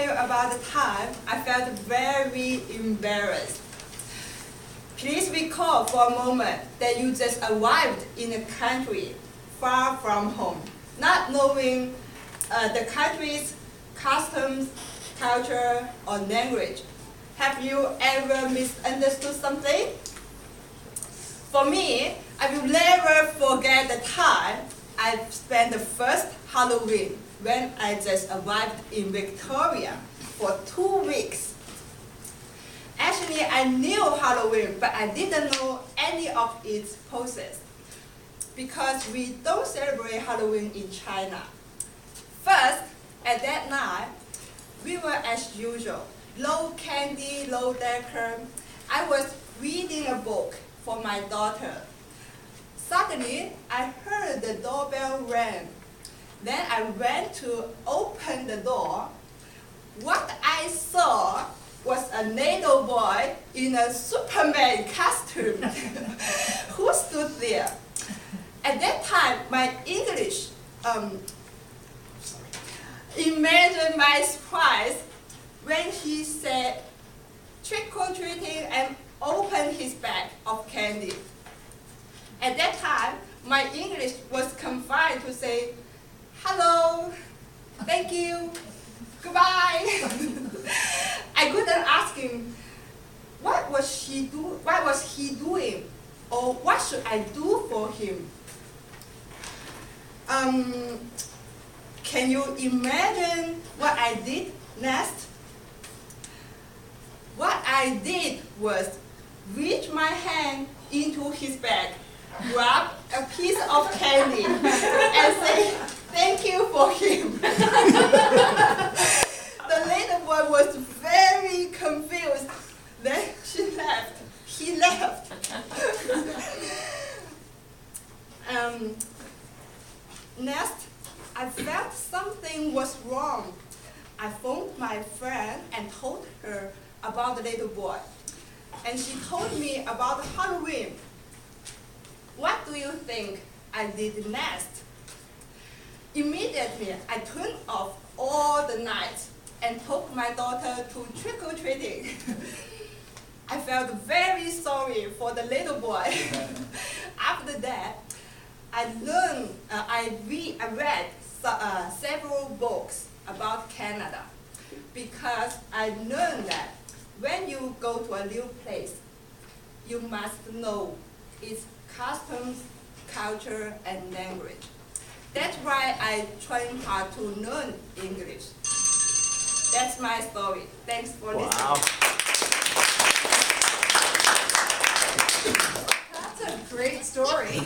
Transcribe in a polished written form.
tell you about the time I felt very embarrassed. Please recall for a moment that you just arrived in a country far from home, not knowing the country's customs, culture, or language. Have you ever misunderstood something? For me, I will never forget the time I spent the first Halloween when I just arrived in Victoria for 2 weeks. Actually, I knew Halloween, but I didn't know any of its poses because we don't celebrate Halloween in China. First, at that night, we were as usual, low candy, low decor. I was reading a book for my daughter. Suddenly, I heard the doorbell ring. Then I went to open the door. What I saw was a little boy in a Superman costume who stood there. At that time, my English, imagine my surprise when he said trick-or-treating and opened his bag of candy. At that time, my English was confined to say, hello, thank you, goodbye. I couldn't ask him, what was he doing? Or what should I do for him? Can you imagine what I did next? What I did was reach my hand into his bag, grab a piece of candy, and say, thank you for him. The little boy was very confused. Then he left. Next, I felt something was wrong. I phoned my friend and told her about the little boy. And she told me about Halloween. What do you think I did next? Immediately, I turned off all the lights and took my daughter to trick-or-treating. I felt very sorry for the little boy. After that, I read several books about Canada because I learned that when you go to a new place, you must know its customs, culture, and language. That's why I trained hard to learn English. That's my story. Thanks for listening. That's a great story.